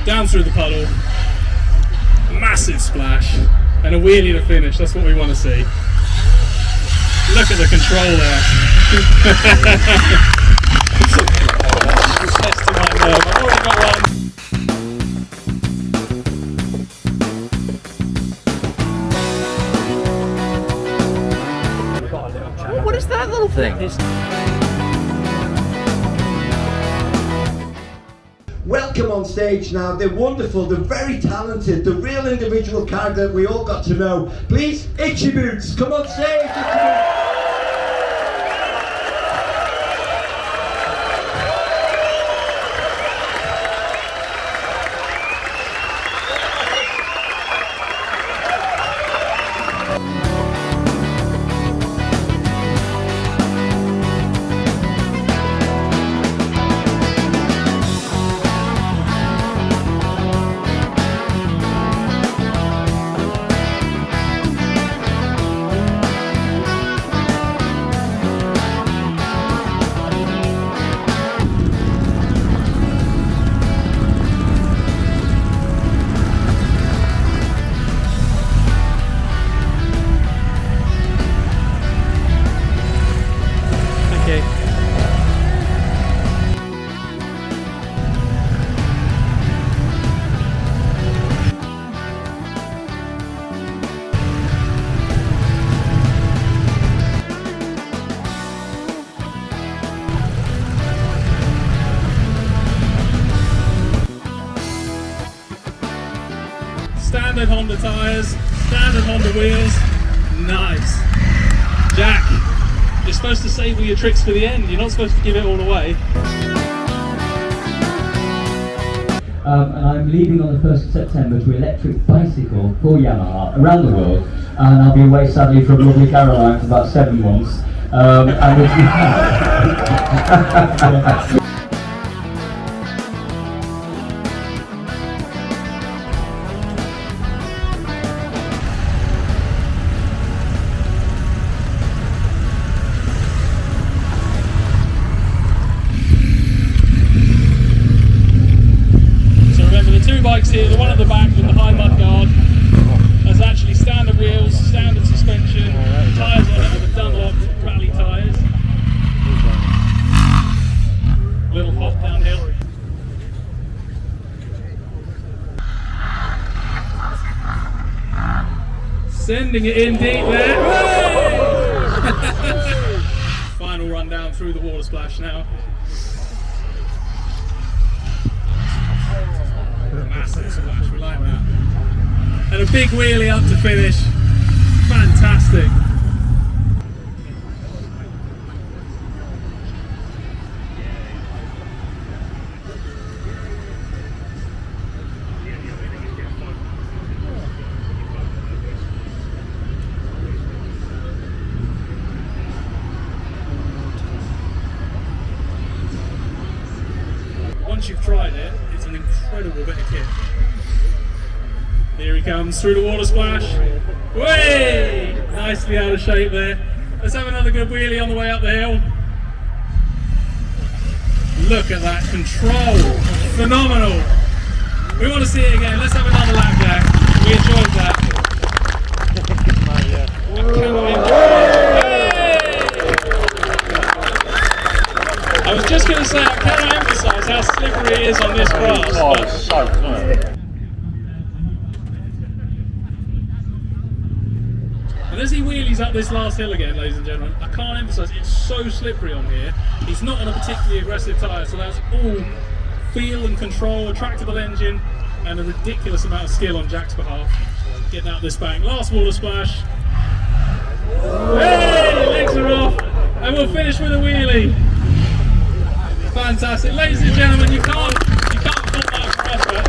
down through the puddle, massive splash, and a wheelie to finish. That's what we want to see. Look at the control there. Testing my nerve. I've already got one. What is that little thing? Welcome on stage now. They're wonderful, they're very talented, the real individual character that we all got to know. Please, Itchy Boots, come on stage. Itchy Boots. Standard Honda tyres, standard Honda wheels, nice. Jack, you're supposed to save all your tricks for the end, you're not supposed to give it all away. And I'm leaving on the 1st of September to electric bicycle for Yamaha around the world, and I'll be away sadly from lovely Caroline for about 7 months. Bikes here, the one at the back with the high mud guard has actually standard wheels, standard suspension, tyres on it with the Dunlop rally tyres. Little hop downhill. Sending it in deep there. Final run down through the water splash now. Massive splash, we like that. And a big wheelie up to finish. Fantastic. Once you've tried it, it's an incredible bit of kit. Here he comes through the water splash. Way! Nicely out of shape there. Let's have another good wheelie on the way up the hill. Look at that control. Phenomenal. We want to see it again. Let's have another lap, Jack. We enjoyed that. I was just going to say, I cannot emphasise how slippery it is on this grass. Oh, it's so good. And as he wheelies up this last hill again, ladies and gentlemen, I can't emphasise, it's so slippery on here. He's not on a particularly aggressive tyre, so that's all feel and control, a tractable engine, and a ridiculous amount of skill on Jack's behalf. Getting out this bank. Last water splash. Hey, legs are off, and we'll finish with a wheelie. Fantastic, ladies and gentlemen. You can't fault that for effort.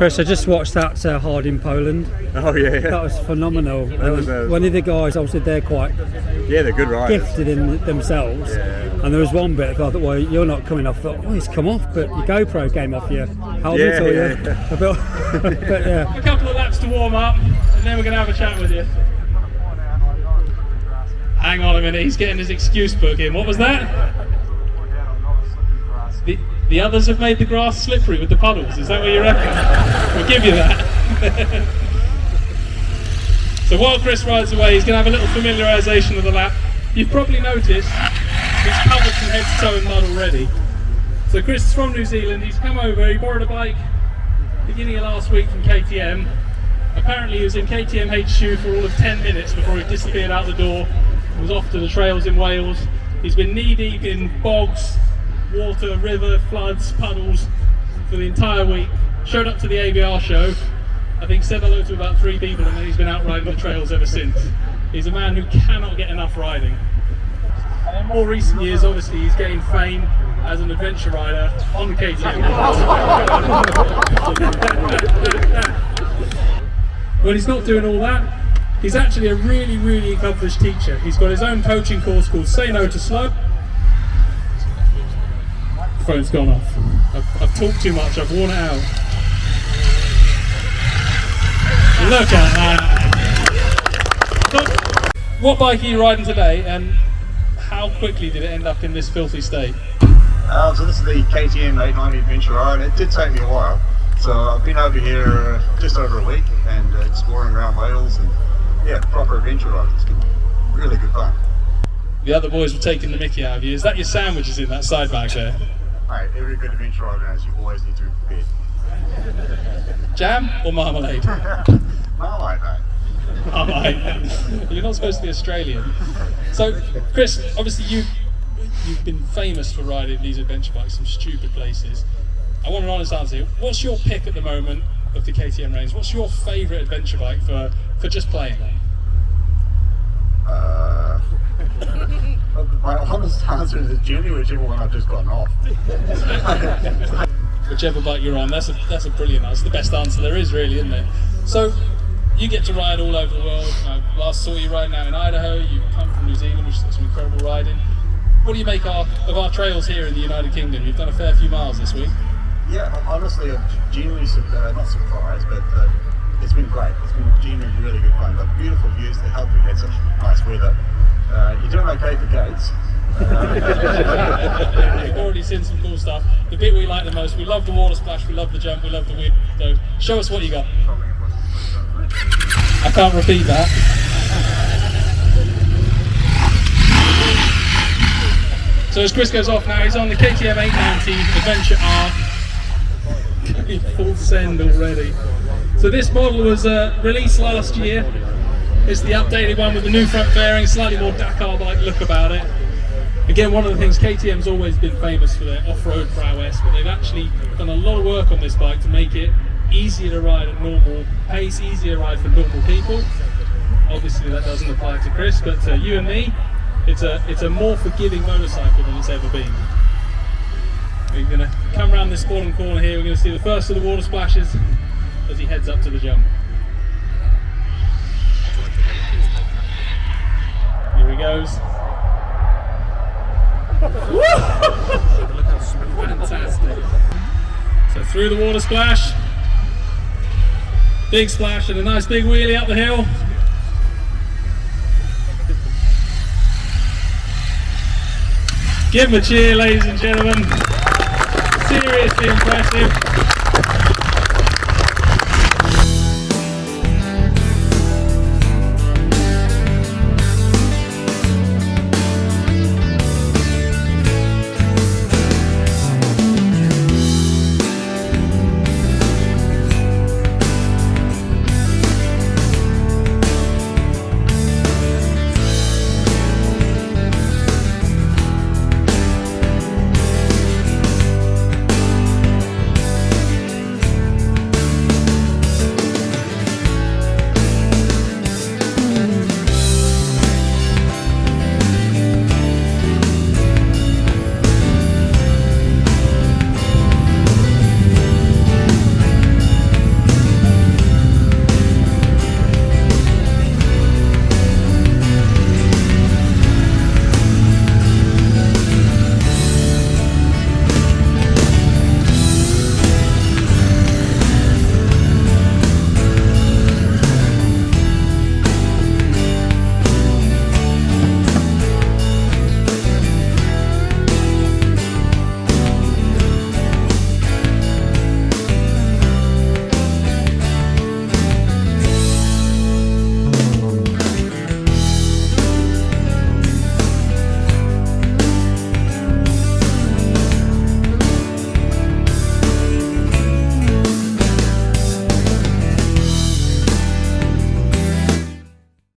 Chris, I just watched that hard in Poland. Oh yeah, That was phenomenal. was One of the guys, obviously they're quite yeah, they're good riders. gifted in themselves. And there was one bit I thought, well, you're not coming off. I thought, oh, he's come off, but your GoPro came off your helmet or your. But yeah. A couple of laps to warm up, and then we're going to have a chat with you. Hang on a minute, he's getting his excuse book in. What was that? The others have made the grass slippery with the puddles. Is that what you reckon? We'll give you that. So while Chris rides away, he's going to have a little familiarisation of the lap. You've probably noticed he's covered from head to toe in mud already. So Chris is from New Zealand. He's come over. He borrowed a bike beginning of last week from KTM. Apparently he was in KTM HQ for all of 10 minutes before he disappeared out the door. He was off to the trails in Wales. He's been knee deep in bogs, water, river, floods, puddles for the entire week. Showed up to the ABR show, I think said hello to about 3 people, and then he's been out riding the trails ever since. He's a man who cannot get enough riding. And in more recent years, obviously, he's gained fame as an adventure rider on KTM. When he's not doing all that, he's actually a really, really accomplished teacher. He's got his own coaching course called Say No to Slow. Phone's gone off. I've talked too much, I've worn it out. Look at that! So, what bike are you riding today, and how quickly did it end up in this filthy state? So this is the KTM 890 Adventure R, and it did take me a while. So I've been over here just over a week and exploring around Wales, and yeah, proper adventure riding. It's been really good fun. The other boys were taking the mickey out of you. Is that your sandwiches in that side bag there? Hey, every good adventure rider knows you always need to be prepared. Jam or marmalade? Marmalade, mate. Marmalade. You're not supposed to be Australian. So, Chris, obviously you've been famous for riding these adventure bikes, some stupid places. I want an honest answer here. What's your pick at the moment of the KTM range? What's your favourite adventure bike for just playing? My honest answer is generally whichever one I've just gotten off. Whichever bike you're on, that's a brilliant answer. The best answer there is, really, isn't it? So, you get to ride all over the world. Last saw you riding out in Idaho. You come from New Zealand, which is some incredible riding. What do you make of our trails here in the United Kingdom? You've done a fair few miles this week. Yeah, honestly, I'm genuinely not surprised, but it's been great. It's been genuinely really good fun. Got beautiful views. They help we had such nice weather. You're doing okay for gates. We've already seen some cool stuff. The bit we like the most, we love the water splash, we love the jump, we love the wind. So show us what you got. I can't repeat that. So as Chris goes off now, he's on the KTM 890 Adventure R. Full send already. So this model was released last year. It's the updated one with the new front fairing, slightly more Dakar-like look about it. Again, one of the things, KTM's always been famous for their off-road prowess, but they've actually done a lot of work on this bike to make it easier to ride at normal pace, easier to ride for normal people. Obviously that doesn't apply to Chris, but to you and me, it's a more forgiving motorcycle than it's ever been. We're going to come around this bottom corner here, we're going to see the first of the water splashes as he heads up to the jump. Here he goes. Fantastic. So through the water splash, big splash and a nice big wheelie up the hill. Give him a cheer, ladies and gentlemen. Seriously impressive.